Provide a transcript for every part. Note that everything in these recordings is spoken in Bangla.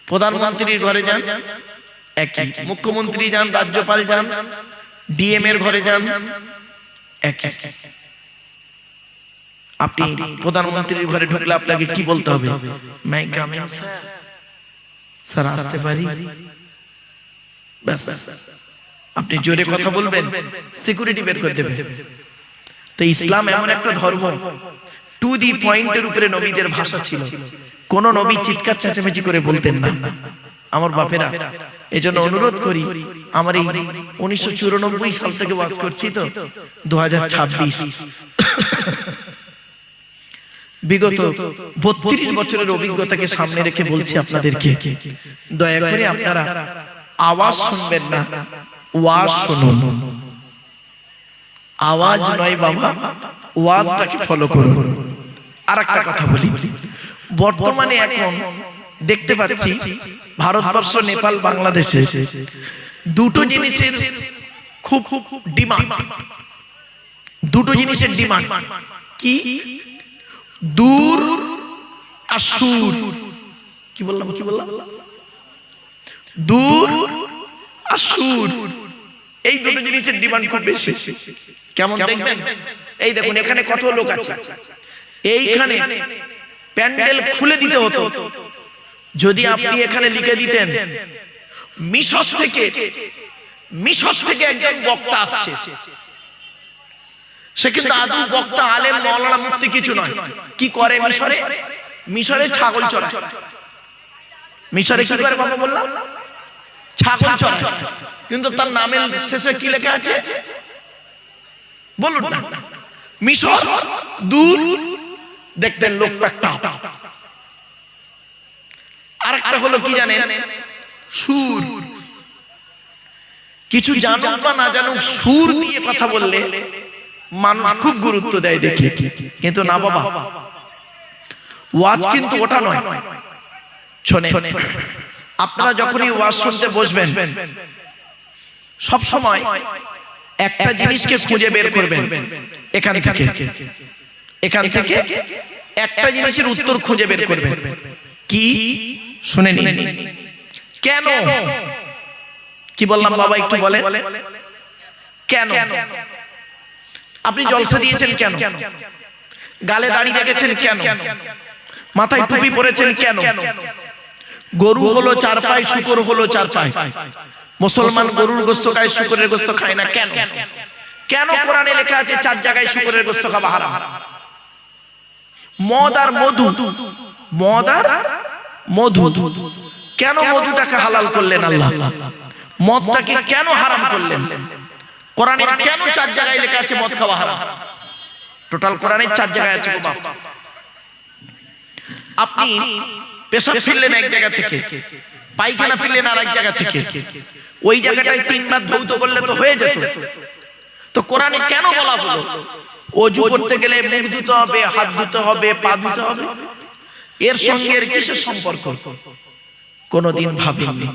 প্রধানমন্ত্রীর ঘরে যান একই, মুখ্যমন্ত্রী যান, রাজ্যপাল যান, ডিএম এর ঘরে যান একই। আপনি প্রধানমন্ত্রীর ঘরে ঢুকলে আপনাকে কি বলতে হবে? মাই কামিং স্যার, স্যার আসতে পারি? ব্যাস, আপনি জোরে কথা বলবেন, সিকিউরিটি বের করে দেবে। তো ইসলাম এমন একটা ধর্ম, টু দি পয়েন্টের উপরে নবীদের ভাষা ছিল। কোন নবী চিৎকার চেঁচামেচি করে বলতেন না। আমার বাপেরা, এজন্য অনুরোধ করি, আমার এই 1994 সাল থেকে ওয়াজ করছি, তো 2026, বিগত 32 বছরের অভিজ্ঞতাকে সামনে রেখে বলছি আপনাদেরকে, দয়া করে আপনারা আওয়াজ শুনবেন না, ওয়াজ শুনুন। আওয়াজ নয় বাবা, ওয়াজটাকে ফলো করুন। আর একটা কথা বলি, বর্তমানে এখন দেখতে পাচ্ছি ভারতবর্ষ, নেপাল, বাংলাদেশে দুটো জিনিসের খুব ডিমান্ড, দুটো জিনিসের ডিমান্ড। কি? দূর আর সুর। কি বললাম? দূর আর সুর, এই দুটো জিনিসের ডিমান্ড খুব বেশি। কেমন দেখবেন? এই দেখুন, এখানে কত লোক আছে, এইখানে প্যান্ডেল খুলে দিতে হতো যদি আপনি এখানে লিখে দিতেন মিশর থেকে একজন বক্তা আসছে। সে কিন্তু আদৌ বক্তা, আলেম, মাওলানা, মুফতি কিছু নয়। কি করে মিশরে? মিশরে ছাগল চড়ায়। মিশরে কি করে বাবা বললাম? ছাগল চড়ায়। কিন্তু তার নামের শেষে কি লেখা আছে বলুন না? মিশর। দূর দেখতেন লোক একটা। আরেকটা হলো কি জানেন? সুর। কিছু জানুক বা না জানুক, সুর দিয়ে কথা বললে মানুষ খুব গুরুত্ব দেয় দেখি। কিন্তু না বাবা, ওয়াজ কিন্তু ওটা নয়। শোনেন, আপনারা যখনই ওয়াজ শুনতে বসবেন, সব সময় একটা জিনিসকে খুঁজে বের করবেন। এখান থেকে একটা জিনিসের উত্তর খুঁজে বের করবেন। কি? শুনে নিন। কেন? কি বললাম বাবা, একটু বলেন। কেন? আপনি জলসা দিয়েছেন কেন? গালে দাড়ি রেখেছেন কেন? মাথায় টুপি পরেছেন কেন? গরু হলো 4 পায়ে, শুকর হলো 4 পায়ে। মুসলমান গরুর গোশত খায়, শুকরের গোশত খায় না। কেন? কেন কোরআনে লেখা আছে 4 জায়গায় শুকরের গোশত খাওয়া হারাম? মদ আর মধু, কেন মধুটাকে হালাল করলেন আল্লাহ? মদটাকে কেন হারাম করলেন? কোরআনে কেন 4 জায়গায় লেখা আছে মদ খাওয়া হারাম? টোটাল কোরআনে 4 জায়গায় আছে বাবা। আপনি পেশাব ফিরলেন এক জায়গা থেকে, পায়খানা ফিরলেন আর এক জায়গা থেকে, ওই জায়গাটায় 3 বার ধৌত করলে তো হয়ে যেত। তো কোরআনে কেন বলা হলো ওযু করতে গেলে মুখ ধুতে হবে, হাত ধুতে হবে, পা ধুতে হবে? এর সঙ্গে এর কিসের সম্পর্ক? কোনদিন ভাবেননি।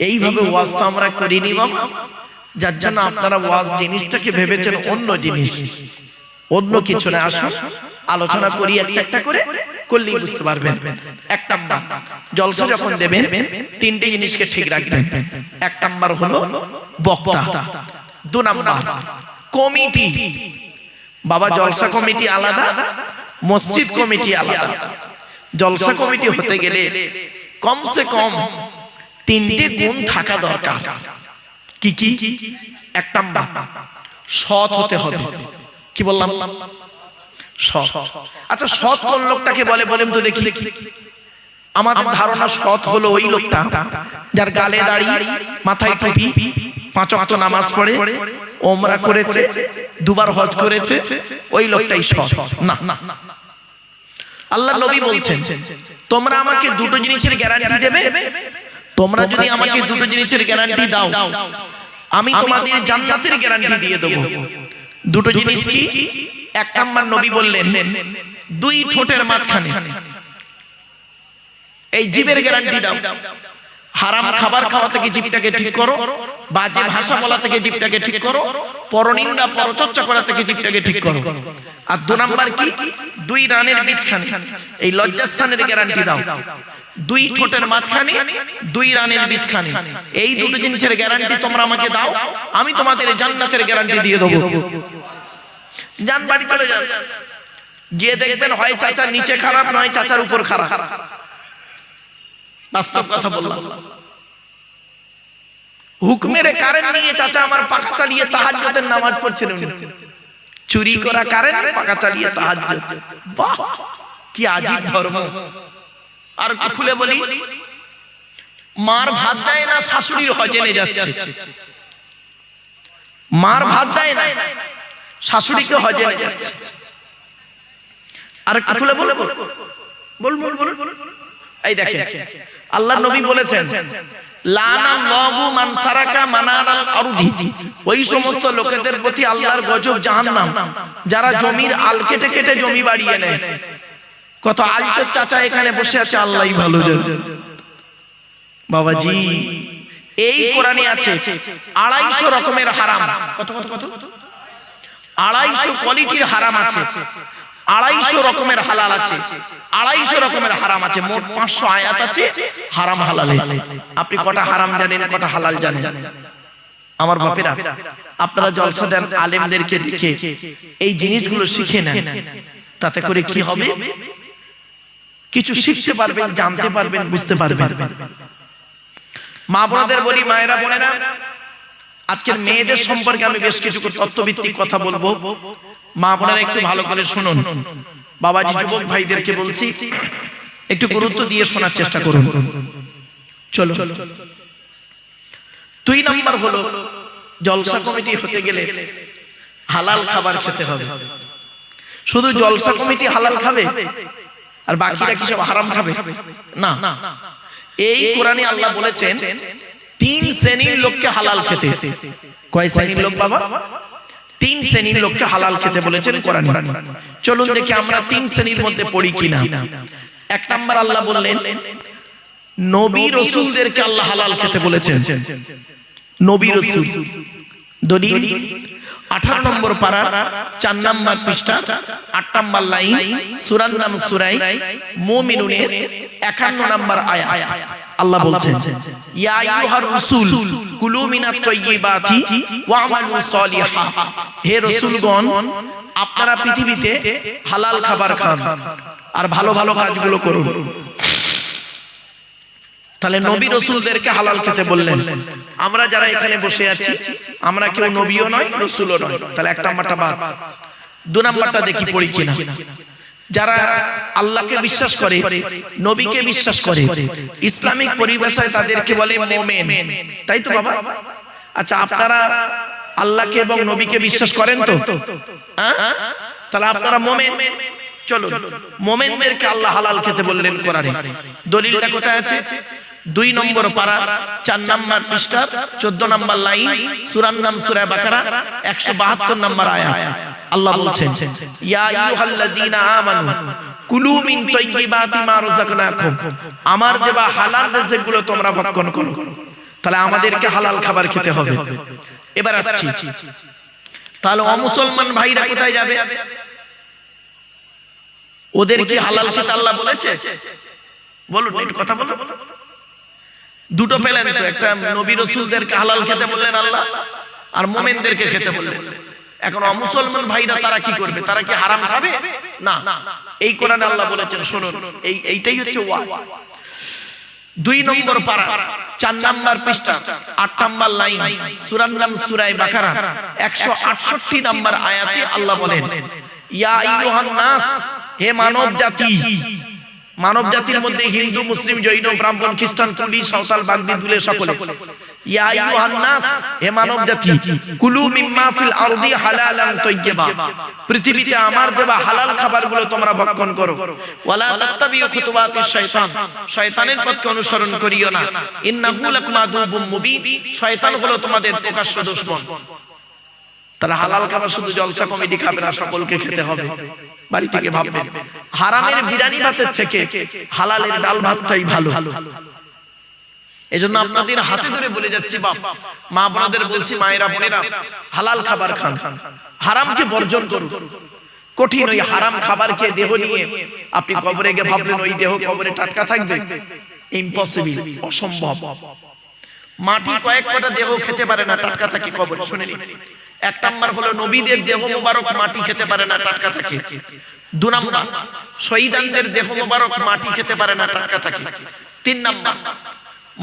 এইভাবে ওয়াজ তো আমরা করিনি বাবা, যার জন্য আপনারা ওয়াজ জিনিসটাকে ভেবেছেন অন্য জিনিস, অন্য কিছু না। আসুন আলোচনা করি একটা করে, করলেই বুঝতে পারবেন। 1 নাম্বার, জলসা যখন দেবেন 3টে জিনিসকে ঠিক রাখবেন। 1 নাম্বার হলো বক্তা, 2 নাম্বার কমিটি। বাবা, জলসা কমিটি আলাদা, মসজিদ কমিটি আলাদা। জলসা কমিটি হতে গেলে কমসে কম 3টে গুণ থাকা দরকার। কি কি? 1 নাম্বার, সৎ হতে হবে। কি বললাম? সৎ। আচ্ছা, সৎ কোন লোকটাকে বলে বলেন তো দেখি? আমাদের ধারণা সৎ হলো ওই লোকটা যার গালে দাড়ি, মাথায় টুপি, 5 ওয়াক্ত নামাজ পড়ে, ওমরা করেছে, 2 বার হজ করেছে, ওই লোকটাই সৎ। না, আল্লাহ নবী বলছেন, তোমরা আমাকে দুটো জিনিসের গ্যারান্টি দেবে। তোমরা যদি আমাকে দুটো জিনিসের গ্যারান্টি দাও, আমি তোমাদের জান্নাতের গ্যারান্টি দিয়ে দেব। দুটো জিনিস কি? 1 নাম্বার নবী বললেন 2 ঠোঁটের মাঝখানে এই জিভের গ্যারান্টি দাও। হারাম খাবার খাওয়া থেকে জিভটাকে ঠিক করো, বাজে ভাষা বলা থেকে জিভটাকে ঠিক করো, পরনিন্দা পরচর্চা করা থেকে জিভটাকে ঠিক করো। আর 2 নাম্বার কি? 2 রানের মাঝখানে এই লজ্জাস্থানের গ্যারান্টি দাও। দুই ঠোঁটের মাঝখানে, দুই রানের বীজখানে, এই দুটো জিনিসের গ্যারান্টি তোমরা আমাকে দাও, আমি তোমাদের জান্নাতের গ্যারান্টি দিয়ে দেবো। যান বাড়ি চলে যান, গিয়ে দেখবেন হয় চাচার নিচে খারাপ, নয় চাচার উপর খারাপ। বাস্তব কথা বললাম। হুকমের কারেন্ট নিয়ে চাচা আমার পাকা চালিয়ে তাহাজ্জুদের নামাজ পড়ছেন, চুরি করা কারেন্ট, পাকা চালিয়ে তাহাজ্জুদ। বাহ, কি আজীব ধর্ম। আর খুলে বলি, মার ভাত দেয় না, শাশুড়ির হজেনে যাচ্ছে। মার ভাত দেয় না, শাশুড়িকে হজেনে যাচ্ছে। আর খুলে বলবো, বলুন। এই দেখেন, আল্লাহর নবী বলেছেন, লানাল্লাহু মান সারাকা মানারাল আরদি, ওই সমস্ত লোকেদের প্রতি আল্লাহর গজব, জাহান্নাম, যারা জমির আল কেটে কেটে জমি বাড়িয়ে নেয়। কত আলচোর চাচা এখানে বসে আছে, আল্লাহই ভালো জানে। বাবাজি, এই কোরআনে আছে 250 রকমের হারাম। কত 250 কোয়ালিটির হারাম আছে, 250 রকমের হালাল আছে, 250 রকমের হারাম আছে। মোট 500 আয়াত আছে হারাম হালালে। আপনি কটা হারাম জানেন, কটা হালাল জানেন? আমার বাপেরা, আপনারা জলসা দেন, আলেমদেরকে দেখে এই জিনিসগুলো শিখে নেন। তাতে করে কি হবে? কিছু শিখতে পারবেন, জানতে পারবেন, বুঝতে পারবেন। মা বোনদের বলি, মায়েরা বোনেরা, আজকের মেয়েদের সম্পর্কে আমি বেশ কিছু তত্ত্বভিত্তিক কথা বলবো। মা বোনেরা একটু ভালো করে শুনুন। বাবাজি যুবক ভাইদেরকে বলছি, একটু গুরুত্ব দিয়ে শোনার চেষ্টা করুন। চলো, 2 নাম্বার হলো, জলসা কমিটি হতে গেলে হালাল খাবার খেতে হবে। শুধু জলসা কমিটি হালাল খাবে আর বাকিরা কি সব হারাম খাবে? না। এই কোরআনে আল্লাহ বলেছেন 3 শ্রেণীর লোককে হালাল খেতে। কয় শ্রেণীর লোক বাবা? 3 শ্রেণীর লোককে হালাল খেতে বলেছেন কোরআনে। চলুন দেখি আমরা 3 শ্রেণীর মধ্যে পড়ি কিনা। 1 নাম্বার আল্লাহ বললেন, নবী রাসূলদেরকে আল্লাহ হালাল খেতে বলেছেন। নবী রাসূল, দলিল 18 নম্বর পারা 4 নম্বর পৃষ্ঠা 8 নম্বর লাইন, সূরার নাম সূরা মুমিনুনের 51 নম্বর আয়াত। আল্লাহ বলছেন, ইয়া আইয়ুহার রাসূল কুলু মিনাত তাইয়্যিবাতি ওয়া আমালু সালিহা। হে রাসূলগণ, আপনারা পৃথিবীতে হালাল খাবার খান আর ভালো ভালো কাজগুলো করুন। তাহলে নবী রাসূলদেরকে হালাল খেতে বললেন। আমরা যারা এখানে বসে আছি, আমরা কেউ নবীও নয়, রাসূলও নয়। তাহলে 1 নাম্বারটা বাদ। 2 নাম্বারটা দেখি পড়ি কিনা। যারা আল্লাহকে বিশ্বাস করে, নবীকে বিশ্বাস করে, ইসলামিক পরিভাষায় তাদেরকে বলে মুমিন, তাই তো বাবা? আচ্ছা, আপনারা আল্লাহকে এবং নবীকে বিশ্বাস করেন তো? তাহলে আপনারা মুমিন। চলো, মুমিনদেরকে আল্লাহ হালাল খেতে বললেন কোরআনে। দলিলটা কোথায় আছে? 2 নম্বর পারা 4 নম্বর পৃষ্ঠা 14 নম্বর লাইন, সূরার নাম সূরা বাকারা 172 নম্বর আয়াত। আল্লাহ বলছেন, ইয়া আইয়ুহাল্লাযীনা আমানু কুলু মিন তাইয়্যিবাতি মা রাযাকনাকুম। আমার দেওয়া হালাল রিজিকগুলো তোমরা ভক্ষণ করো। তাহলে আমাদেরকে হালাল খাবার খেতে হবে। এবার আসছি, তাহলে অমুসলমান ভাইরা কোথায় যাবে? ওদের কি হালাল খেতে আল্লাহ বলেছে? বলুন, একটু কথা বলুন। দুটো পেলেন তো, একটা নবী রাসূলদেরকে হালাল খেতে বললেন আল্লাহ, আর মুমিনদেরকে খেতে বললেন। এখন অমুসলমান ভাইরা তারা কি করবে? তারা কি হারাম খাবে? না। এই কোরআনে আল্লাহ বলেছেন, শুনুন, এইটাই হচ্ছে ওয়াজ। 2 নম্বর পারা 4 নম্বর পৃষ্ঠা 8 নম্বর লাইন, সূরার নাম সূরা বাকারা 168 নম্বর আয়াতে আল্লাহ বলেন, ইয়া আইয়ুহান নাস, হে মানব জাতি। মানব জাতির মধ্যে হিন্দু, মুসলিম, জৈন, ব্রাহ্মণ, খ্রিস্টান, কুলি, সাঁওতাল, বাগদি, দুলে সকলে। ইয়া আইয়ুহান নাস, হে মানব জাতি, কুলু মিম্মা ফিল আরদি হালালান তাইয়্যিবা। পৃথিবীতে আমার দেওয়া হালাল খাবারগুলো তোমরা ভক্ষণ করো। ওয়ালা তাত্তাবিউ খুতুওয়াতিশ শাইতান, শয়তানের পথকে অনুসরণ করিও না। ইন্নাহু লাকুম আদুউম মুবিন, শয়তান হলো তোমাদের প্রকাশ্য দুশমন। তাহলে হালাল খাবার শুধু জলসা কমিটি খাবে না, সকলকে খেতে হবে। বাড়ি থেকে ভাববেন, হারামের বিরিয়ানি ভাতের থেকে হালালের ডাল ভাতটাই ভালো। এজন্য আপনাদের হাতে ধরে বলে যাচ্ছি, বাপ মা বোনদের বলছি, মায়েরা বোনেরা, হালাল খাবার খান, হারামকে বর্জন করুন। কঠিন। ওই হারাম খাবার খেয়ে দেহ নিয়ে আপনি কবরে গিয়ে ভাবলেন ওই দেহ কবরে টাটকা থাকবে, ইম্পসিবল, অসম্ভব। মাটি কয়েক কটা দেহ খেতে পারে না টাটকা থাকে কবরে, শুনে নিন। এক নাম্বার হলো নবীদের দেহ মোবারক মাটি খেতে পারে না টাটকা থাকে। দুই নাম্বার শহীদদের দেহ মোবারক মাটি খেতে পারে না টাটকা থাকে। তিন নাম্বার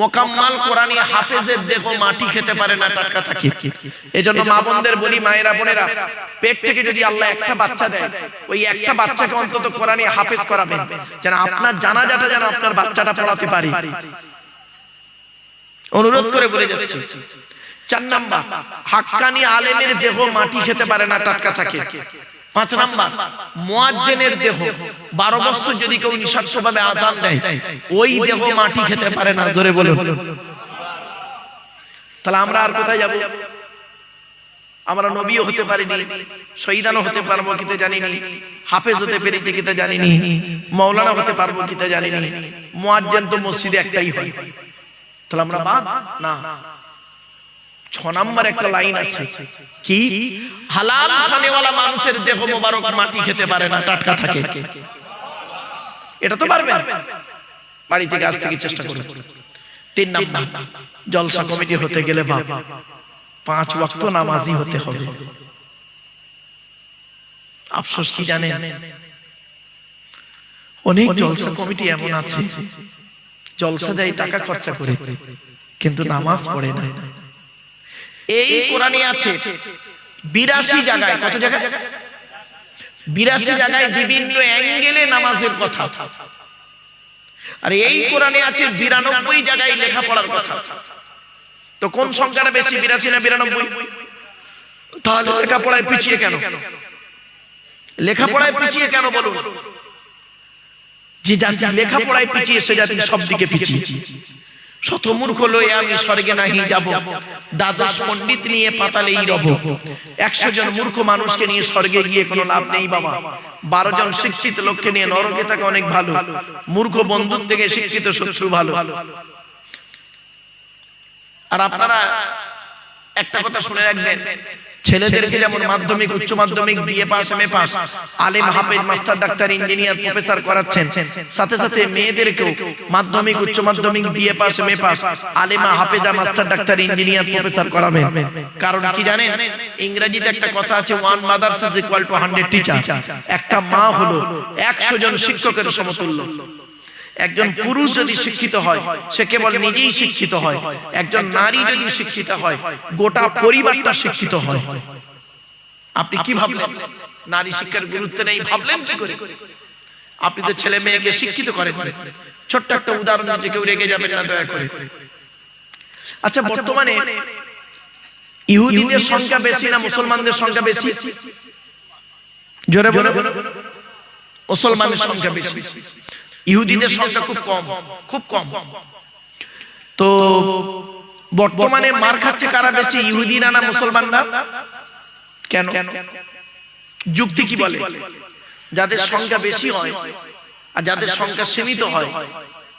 মোকাম্মাল কোরআনী হাফেজের দেহ মাটি খেতে পারে না টাটকা থাকে। এজন্য মা বোনদের বলি, মায়েরা বোনেরা, পেট থেকে যদি আল্লাহ একটা বাচ্চা দেয়, ওই একটা বাচ্চাকে অন্তত কোরআনী হাফেজ করাবেন, যেন আপনার জানাজাটা যেন আপনার বাচ্চাটা পড়াতে পারে, অনুরোধ করে বলে যাচ্ছে। চার নাম্বার হাক্কানি আলেমের দেহ মাটি খেতে পারে না টাটকা থাকে। পাঁচ নাম্বার মুয়াজ্জিনের দেহ 12 বছর যদি কেউ নিঃস্বার্থভাবে আযান দেয়, ওই দেহ মাটি খেতে পারে না। জোরে বলুন। তাহলে আমরা আর কোথায় যাব? আমরা নবীও হতে পারিনি, শহীদানও হতে পারবো কিতে জানিনি, হাফেজ হতে পেরেছি কিতে জানিনি, মাওলানা হতে পারবো কিতে জানিনি, মুয়াজ্জিন তো মসজিদে একটাই হয়। তাহলে আমরা বাদ না। 6 নাম্বার একটা লাইন আছে, কি? হালাল খানেওয়ালা মানুষের দেহ মোবারক মাটি খেতে পারে না টাটকা থাকে। এটা তো পারবেন, বাড়ি থেকে আজ থেকে চেষ্টা করুন। 3 নাম্বার জলসা কমিটি হতে গেলে বাপ 5 ওয়াক্ত নামাজি হতে হবে। আফসোস কি জানেন, অনেক জলসা কমিটি এমন আছে জলসা দেয় টাকা খরচা করে, কিন্তু নামাজ পড়ে না। এই কোরআনে আছে 82 জায়গায়, কত জায়গায়? 82 জায়গায় বিভিন্ন অ্যাঙ্গেলে নামাজের কথা। আর এই কোরআনে আছে 92 জায়গায় লেখাপড়ার কথা। তো কোন সংখ্যাটা বেশি, 82 না 92? তাহলে লেখাপড়ায় পিছিয়ে কেন? লেখাপড়ায় পিছিয়ে কেন বলুন? যে জাতি লেখাপড়ায় পিছিয়ে সে জাতি সব দিকে পিছিয়ে। শত মূর্খ লয়ে আমি স্বর্গে নাহি যাব, দ্বাদশ পণ্ডিত নিয়ে পাতালেই রব। 100 জন মূর্খ মানুষকে নিয়ে স্বর্গে গিয়ে কোনো লাভ নেই বাবা। 12 জন শিক্ষিত লোককে নিয়ে নরকে থাকা অনেক ভালো। মূর্খ বন্ধুর থেকে শিক্ষিত শত্রু ভালো। আর আপনারা একটা কথা শুনে রাখবেন, ছেলেদেরকে যেমন মাধ্যমিক, উচ্চ মাধ্যমিক, বিএ পাস, এমএ পাস, আলেম, হাফেজ, মাস্টার, ডাক্তার, ইঞ্জিনিয়ার, প্রফেসর করাচ্ছেন, সাথে সাথে মেয়েদেরকেও মাধ্যমিক, উচ্চ মাধ্যমিক, BA pass, MA pass, আলেমা, হাফেজা, master, doctor, engineer, professor করাবেন। কারণ কি জানেন? ইংরেজিতে একটা কথা আছে, one mother's is equal to 100 teacher. একটা মা হলো 100 জন শিক্ষকের সমতুল্য। একজন পুরুষ যদি শিক্ষিত হয় সে কেবল নিজেই শিক্ষিত হয়, একজন নারী যদি শিক্ষিত হয় গোটা পরিবারটা শিক্ষিত হয়। আপনি কি ভাবলেন নারী শিক্ষার গুরুত্ব নেই? ভাবলেন কি করে? আপনি তো ছেলে মেয়েকে শিক্ষিত করেন। ছোট্ট একটা উদাহরণ দিচ্ছি, কেউ রেগে যাবেন না দয়া করে। আচ্ছা, বর্তমানে ইহুদিদের সংখ্যা বেশি না মুসলমানদের সংখ্যা বেশি? জোরে বলে। মুসলমানের সংখ্যা বেশি, ইহুদিদের সংখ্যা খুব কম, খুব কম। তো বর্তমানে মার খাচ্ছে কারা বেশি, ইহুদিরা না মুসলমানরা? কেন? যুক্তি কি বলে? যাদের সংখ্যা বেশি হয় আর যাদের সংখ্যা সীমিত হয়,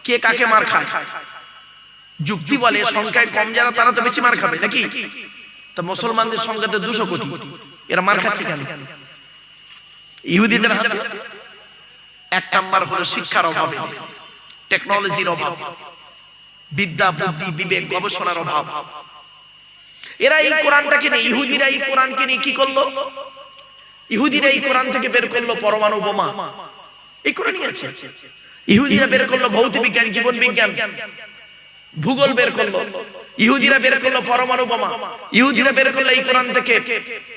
কে কাকে মার খায়? যুক্তি বলে সংখ্যায় কম যারা তারা তো বেশি মার খাবে, নাকি? তো মুসলমানদের সংখ্যা তো 200 কোটি, এরা মার খাচ্ছে কেন? ইহুদিদের হাতে এক নাম্বার হলো শিক্ষার অভাবে, টেকনোলজির অভাব, বিদ্যা, বুদ্ধি, বিবেক, গবেষণার অভাব। এরা এই কোরআনটাকে নিয়ে, ইহুদিরা এই কোরআনকে নিয়ে কি করলো? ইহুদিরা এই কোরআন থেকে বের করলো পরমাণু বোমা, এই কোরআনই আছে। ইহুদিরা বের করলো ভৌত বিজ্ঞান, জীবন বিজ্ঞান, ভূগোল বের করলো। ইহুদিরা বের করলো পরমাণু বোমা। ইহুদিরা বের করলো এই কোরআন থেকে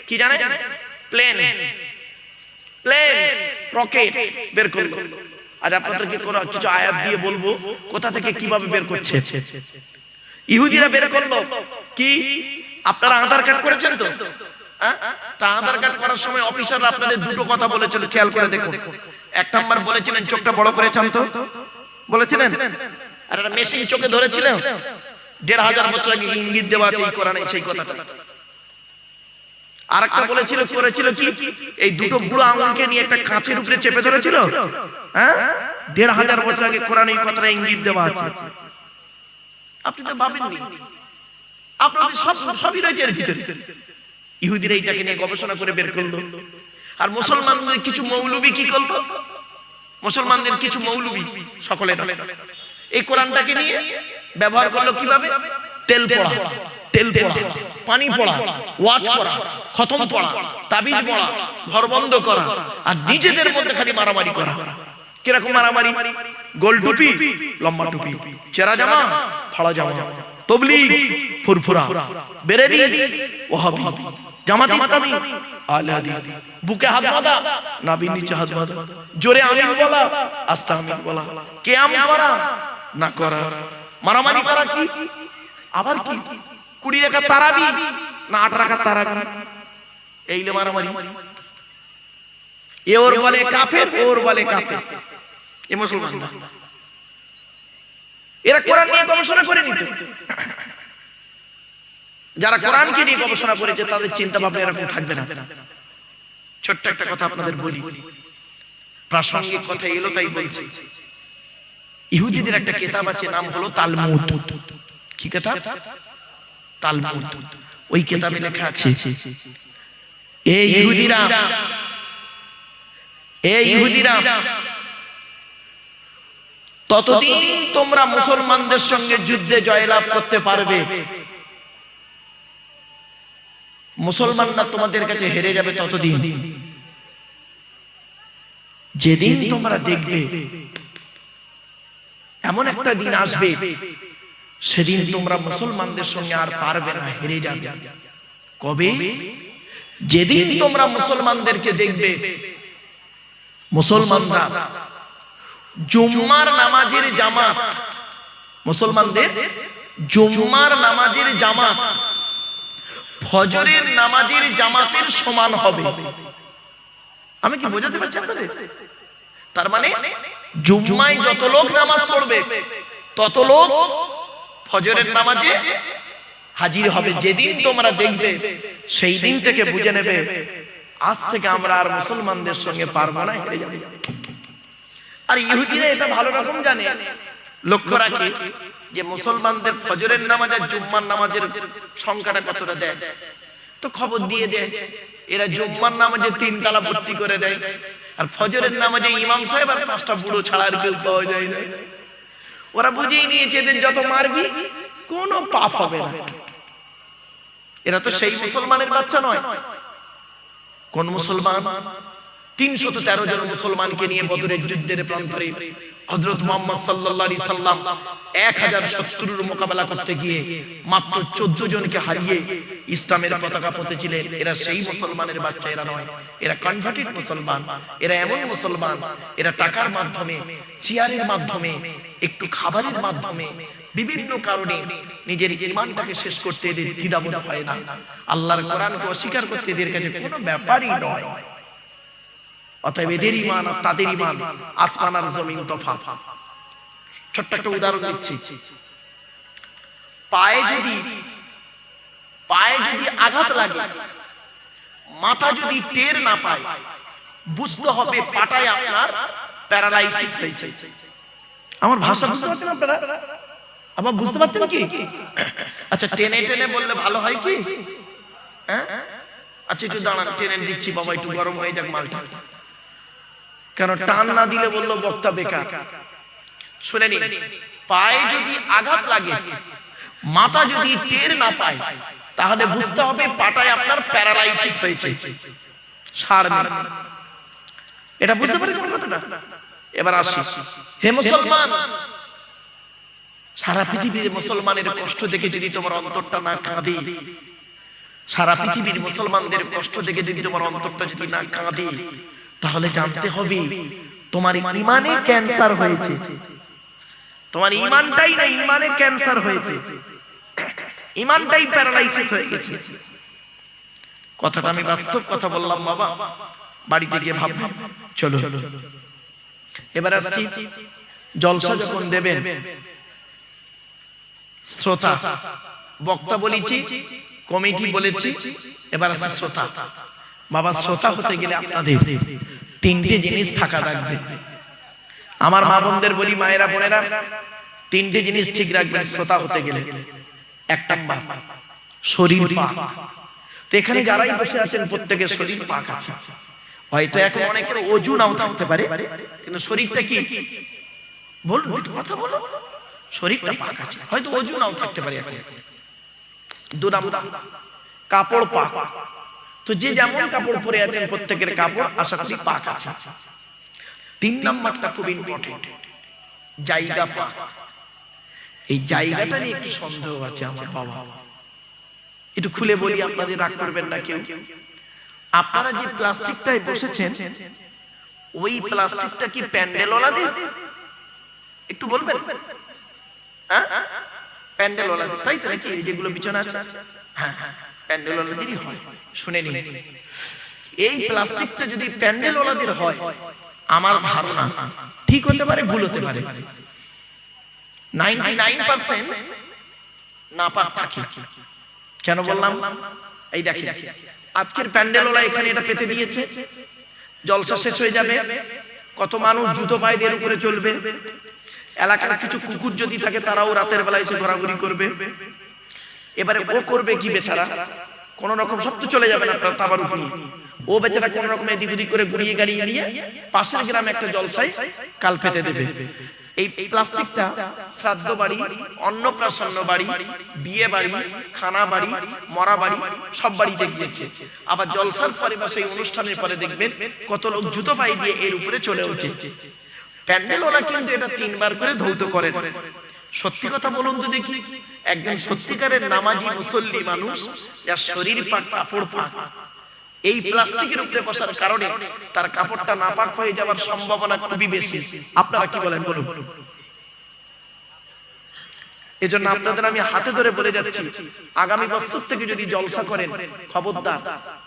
কি জানে? প্লেন, রকেট বের করলো। আজ আপনাদেরকে কিছু আয়াত দিয়ে বলবো কোথা থেকে কিভাবে বের করছে। ইহুদিরা বের করলো কি? আপনারা আধার কার্ড করেছেন তো? আধার কার্ড করার সময় অফিসাররা আপনাদের দুটো কথা বলেছিল, খেয়াল করে দেখুন। এক নাম্বার বলেছিলেন চোখটা বড় করে চান তো, বলেছিলেন। আর একটা মেশিন চোখে ধরেছিলেন, 1500 বছর আগে ইঙ্গিত দেওয়া আছে এই কোরআনে সেই কথাটা। আরেকটা বলেছিল, করেছিল কি? এই দুটো বুড়ো আঙুলকে নিয়ে একটা কাঁচের উপরে চেপে ধরেছিল। হ্যাঁ, 1500 বছর আগে কোরআনে এই কথাটা ইঙ্গিত দেওয়া আছে। আপনি তো ভাবেননি, আপনাদের সবই রয়েছে এর ভিতরে। ইহুদিরা এইটাকে নিয়ে গবেষণা করে বের করলো। আর মুসলমানদের কিছু মৌলবি কি করলো, মুসলমানদের কিছু মৌলবি, সকলে এই কোরআনটাকে নিয়ে ব্যবহার করলো কিভাবে? তেল পড়া, তেল পড়া, পানি পড়া, ওয়াজ করা, খতম পড়া, তাবিজ পড়া, ঘর বন্ধ করা, আর নিজেদের মধ্যে খালি মারামারি করা। কিরকম মারামারি? গোল টুপি, লম্বা টুপি, চেরা জামা, ফাড়া জামা, তবলিগ, ফুরফুরা, বেরেলি, ওয়াহাবি, জামাত ইসলামী, আহলে হাদিস, বুকে হাত বাঁধা, নাভির নিচে হাত বাঁধা, জোরে আমিন বলা, আস্তে আমিন বলা, কিয়াম করা না করা, মারামারি করা কি? আবার কি? 20 রাকাত তারাবি না 8 রাকাত তারাবি, এইলে মারামারি। এ ওর বলে কাফের, ওর বলে কাফের। এ মুসলমান না। এরা কোরআন নিয়ে গবেষণা করে নিত। যারা কোরআনকে নিয়ে গবেষণা করেছে তাদের চিন্তা ভাবনা এরকম থাকবে না। ছোট্ট একটা কথা আপনাদের বলি, প্রাসঙ্গিক কথা এলো তাই বলছি। ইহুদিদের একটা কিতাব আছে, নাম হলো তালমুদ। কি কিতাব? তালমুদ। ওই কিতাবে লেখা আছে, এই ইহুদিরা ততদিন তোমরা মুসলমানদের সঙ্গে যুদ্ধে জয়লাভ করতে পারবে, মুসলমানরা তোমাদের কাছে হেরে যাবে ততদিন, যেদিন তোমরা দেখবে এমন একটা দিন আসবে সেদিন তোমরা মুসলমানদের সঙ্গে আর পারবে না, হেরে যাবে। কবে? যেদিন তোমরা মুসলমানদেরকে দেখবে মুসলমানরা জুম্মার নামাজের জামাত, মুসলমানদের জুম্মার নামাজের জামাত ফজরের নামাজের জামাতের সমান হবে। আমি কি বোঝাতে পারছি আপনাদের? তার মানে জুম্মায় যত লোক নামাজ পড়বে তত লোক ফজরের নামাজে হাজির হবে। যেদিন তোমরা দেখবে সেই দিন থেকে বুঝে নেবে আজ থেকে আমরা আর মুসলমানদের সঙ্গে পারবো না, হেরে যাবে। আর ইহুদিরা এটা ভালো রকম জানে, লক্ষ্য রাখে যে মুসলমানদের ফজরের নামাজ আর জুম্মার নামাজের সংখ্যাটা কতটা দেয়, তো খবর দিয়ে দেয়। এরা জুম্মার নামাজে 3 তালা ভর্তি করে দেয়, আর ফজরের নামাজে ইমাম সাহেব আর 5টা বুড়ো ছাড়া আর কেউ পাওয়া যায় না। ওরা বুঝেই নিয়েছে এদের যত মারবি কোনো পাপ হবে না। এরা তো সেই মুসলমানের বাচ্চা নয়। কোন মুসলমান? 313 জন মুসলমানকে নিয়ে বদরের যুদ্ধের প্রান্তরে হযরত মুহাম্মদ সাল্লাল্লাহু আলাইহি সাল্লাম 1000 শত্রুর মোকাবেলা করতে গিয়ে মাত্র 14 জনকে হারিয়ে ইসলামের পতাকা পথেছিলেন। এরা সেই মুসলমানের বাচ্চা, এরা নয়। এরা কনভার্টেড মুসলমান। এরা এমন মুসলমান, এরা টাকার মাধ্যমে, চেয়ারের মাধ্যমে, একটু খাবারের মাধ্যমে, বিভিন্ন কারণে নিজের ঈমানটাকে শেষ করতে এদের দ্বিধাবোধ হয় না। আল্লাহর কোরআনকে অস্বীকার করতে এদের কাছে কোনো ব্যাপারই নয়। অতএব এদের ঈমান আর তাদের ঈমান আসমান আর জমিন তফাৎ। ছোট্ট একটা উদাহরণ দিচ্ছি। পায়ে যদি আঘাত লাগে, মাথা যদি টের না পায়, বুঝতে হবে পাটায় আপনার প্যারালাইসিস হয়েছে। আমার ভাষা বুঝতে পারছেন আপনারা? আবার বুঝতে পারছেন কি? আচ্ছা, টেনে টেনে বললে ভালো হয় কি? হ্যাঁ, আচ্ছা একটু দাঁড়ান, টেনে দিচ্ছি বাবা, একটু গরম হয়ে যাক মালটা। কেন টান না দিলে বললো বক্তা বেকার। শুনে নিন, পায়ে যদি আঘাত লাগে, মাথা যদি টের না পায়, তাহলে বুঝতে হবে পাটায় আপনার প্যারালাইসিস হয়েছে। এটা বুঝতে পারছেন কথাটা? এবার আসি, হে মুসলমান, সারা পৃথিবীর মুসলমানের কষ্ট দেখে যদি তোমার অন্তরটা না কাঁদে, সারা পৃথিবীর মুসলমানদের কষ্ট দেখে যদি তোমার অন্তরটা যদি না কাঁদে, তাহলে জানতে হবে তোমার ঈমানে ক্যান্সার হয়েছে। তোমার ঈমানটাই না, ঈমানে ক্যান্সার হয়েছে, ঈমানটাই প্যারালাইসিস হয়ে গেছে। কথাটা আমি বাস্তব কথা বললাম বাবা, বাড়িতে গিয়ে ভাববেন। চলো এবার আসছি, জলসা যখন দেবেন, শ্রোতা, বক্তা বলেছি, কমিটি বলেছি, এবার আছে শ্রোতা। বাবা, শ্রোতা হতে গেলে আপনাদের 3টে জিনিস থাকা লাগবে। আমার মা বোনদের বলি, মায়েরা বোনেরা, 3টে জিনিস ঠিক রাখবেন শ্রোতা হতে গেলে। 1 নাম্বার, শরীর পাক। তো এখানে যারাই বসে আছেন প্রত্যেকের শরীর পাক আছে। হয়তো এখন অনেকের ওজু নাও থাকতে পারে, কিন্তু শরীরটা কি বলুন, একটু কথা বলো, শরীরটা পাক আছে, হয়তো ওজু নাও থাকতে পারে এখন। 2 নাম্বার, কাপড় পাক। তো যে যেমন কাপড় পরে আছেন প্রত্যেকের কাপড় আশা করি পাক আছে। 3 নাম্বারটা খুব ইম্পর্টেন্ট, জায়গা পাক। এই জায়গাটা নিয়ে একটু সন্দেহ আছে আমার বাবা, একটু খুলে বলি, আপনাদের রাগ করবেন না কেউ। আপনারা যে প্লাস্টিকটায় বসেছেন, ওই প্লাস্টিকটা কি প্যান্ডেল ওয়ালাদের? একটু বলবেন। হ্যাঁ, প্যান্ডেল ওয়ালাদের, তাই তো নাকি? যেগুলো বিছানা আছে, হ্যাঁ হ্যাঁ, প্যান্ডেল ওয়ালাদেরই হয়। শুনে নিন, এই প্লাস্টিকটা যদি প্যান্ডেল ওয়ালাদের হয়, আমার ধারণা ঠিক হতে পারে, ভুল হতে পারে। 99% নাপাক থাকে। কেন বললাম? এই দেখেন, আজকের প্যান্ডেল ওলা এখানে এটা পেতে দিয়েছে, জলসা শেষ হয়ে যাবে, কত মানুষ জুতো পায়ে দিয়ে উপরে চলবে। এলাকার কিছু কুকুর যদি থাকে, তারাও রাতের বেলা এসে ঘোরাঘুরি করবে। এবারে ও করবে কি বেচারা? কোন রকম সব তো চলে যাবে না তাবারুক নিয়ে, ও বেচারা কোন রকম এদিক ওদিক করে ঘুরিয়ে গাড়িয়ে নিয়ে পাশের গ্রামে একটা জলসায় কাল পেতে দেবে। এই প্লাস্টিকটা শ্রাদ্ধ বাড়ি, অন্নপ্রাশন বাড়ি, বিয়ে বাড়ি, খানা বাড়ি, মরা বাড়ি, সব বাড়িতে গিয়েছে। আবার জলসার পরে বা সেই অনুষ্ঠানের পরে দেখবেন কত লোক জুতো পায়ে দিয়ে এর উপরে চলে উঠছে। প্যান্ডেল ওরা কিন্তু এটা 3 বার করে ধৌত করে। সত্যি কথা বলুন তো দেখি, একজন সত্যিকারের নামাজি মুসল্লি মানুষ, যার শরীর পাক, কাপড় পাক, এই প্লাস্টিকের উপরে বসার কারণে তার কাপড়টা নাপাক হয়ে যাওয়ার সম্ভাবনা খুবই বেশি। আপনারা কি বলেন বলুন? এজন্য আপনাদের আমি হাতে ধরে বলে যাচ্ছি, আগামী বছর থেকে যদি জলসা করেন, খবরদার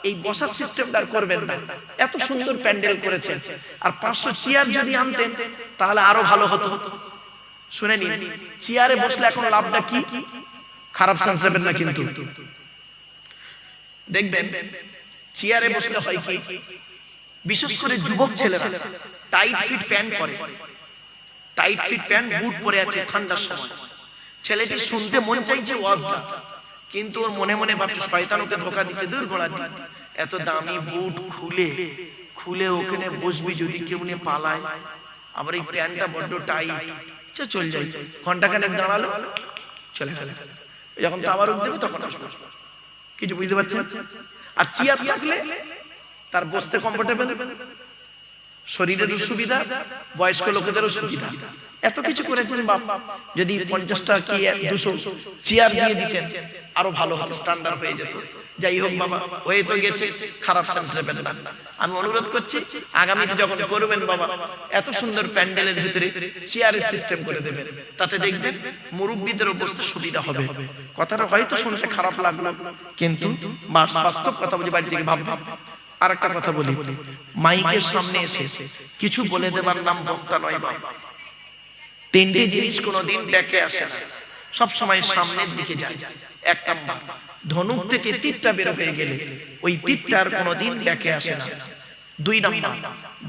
এই বসার সিস্টেমটা করবেন না। এত সুন্দর প্যান্ডেল করেছেন, আর 500 চেয়ার যদি আনতেন তাহলে আরো ভালো হতো। শুনে নিন, চেয়ারে বসলে এখন লাভটা কি? খারাপ সেন্স নেবেন না কিন্তু। দেখবেন চেয়ারে বসলে হয় কি, বিশেষ করে যুবক ছেলেরা টাইট ফিট প্যান্ট পরে, টাইট ফিট প্যান্ট, বুট পরে আছে ঠান্ডার সময়। ছেলেটি শুনতে মন চাইছে ওয়াজটা, কিন্তু ওর মনে মনে ভাবছে শয়তান ওকে ধোকা দিচ্ছে, দূর গোড়া দি, এত দামি বুট খুলে ওখানে বসবি, যদি কেউ নিয়ে পালায়, আবার এই প্যান্টটা বড্ড টাইট, চল যাই। ঘন্টাখানেক দাঁড়ালো, চলে গেল। যখন তাবারুক দেবে তখন আসবে। কিছু বুঝতে পারছেন? আর চেয়ার থাকলে তার বসতে কমফোর্টেবল, শরীরেরও সুবিধা, বয়স্ক লোকেদেরও সুবিধা। এত কিছু করেছেন বাপ, যদি 50টা কি 200 চেয়ার দিয়ে দিতেন আরো ভালো হতো, স্ট্যান্ডার্ড হয়ে যেত। যাই হোক বাবা, হয়ে তো গেছে, খারাপ সেন্স নেবেন না। আমি অনুরোধ করছি, আগামীতে যখন করবেন বাবা, এত সুন্দর প্যান্ডেলের ভিতরে চেয়ারের সিস্টেম করে দেবেন, তাতে দেখবেন মুরব্বীদেরও বসতে সুবিধা হবে। কথাটা হয়তো শুনতে খারাপ লাগলো, কিন্তু বাস্তব কথা বলি, বাড়ি থেকে ভাববেন। আর একটা কথা বলি, মাইকের সামনে এসে কিছু বলে দেবার নাম বক্তা নয় বাবা। 3টে জিনিস কোনোদিন দেখে আসে না, সব সময় সামনের দিকে যায়। 1 নাম্বার, ধনুক থেকে তীরটা বের হয়ে গেলে ওই তীরটার কোনোদিন দেখে আসে না। 2 নাম্বার,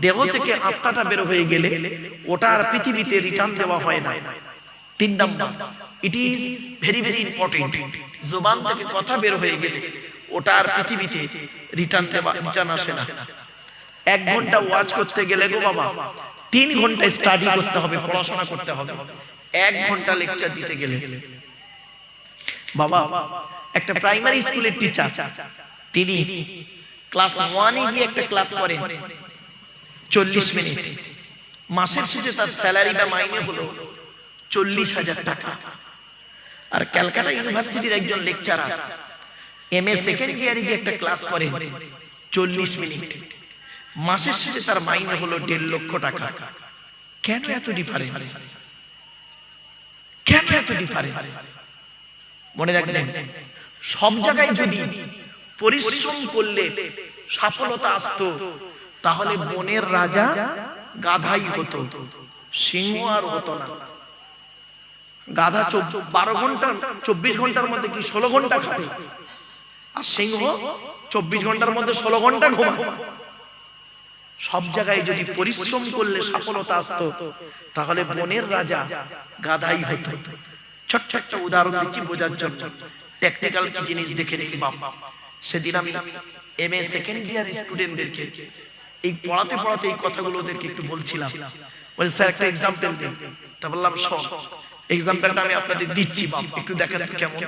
দেহ থেকে আত্মাটা বের হয়ে গেলে ওটা আর পৃথিবীতে রিটার্ন দেওয়া হয় না। 3 number, it is very very important, জবান থেকে কথা বের হয়ে গেলে ওটা আর পৃথিবীতে রিটার্ন আসে না। 1 ঘন্টা ওয়াজ করতে গেলে গো বাবা 3 ঘন্টা স্টাডি করতে হবে, পড়াশোনা করতে হবে। 1 ঘন্টা লেকচার দিতে গেলে বাবা, একটা প্রাইমারি স্কুলের টিচার, তিনি ক্লাস 1-এ গিয়ে একটা ক্লাস করেন 40 মিনিট, মাসের শেষে তার স্যালারি বা মাইনে হলো 40,000 টাকা। আর ক্যালকাটা ইউনিভার্সিটির একজন লেকচারার এমএ সেকেন্ড ইয়ারে গিয়ে একটা ক্লাস করেন 40 মিনিট, মাসের শেষে তার মাইনে হলো 1.5 লক্ষ টাকা। কেন এত ডিফারেন্স? কেন এত ডিফারেন্স? মনে রাখবেন, সব জায়গায় যদি পরিশ্রম করলে সফলতা আসতো, তাহলে বনের রাজা গাধাই হতো, সিংহ আর হতো না। গাধা 12 ঘন্টা 24 ঘন্টার মধ্যে কি 16 ঘন্টা খাটে, আর সিংহ 24 ঘন্টার মধ্যে 16 ঘন্টা ঘুমায়। সব জায়গায় যদি পরিশ্রম করলে সফলতা আসতো, তাহলে বনের রাজা গাধাই হতো। ছোট্ট একটা উদাহরণ দিচ্ছি বোঝার জন্য, টেকনিক্যাল কি জিনিস দেখে নিন বাপ। সেদিন আমি এমএ সেকেন্ড ইয়ার স্টুডেন্টদেরকে এই পড়াতে পড়াতে এই কথাগুলো ওদেরকে একটু বলছিলাম, বলে স্যার একটা এক্সাম্পল দিন। তা বললাম শোন, এক্সাম্পলটা আমি আপনাদের দিচ্ছি, একটু দেখেন তো কেমন।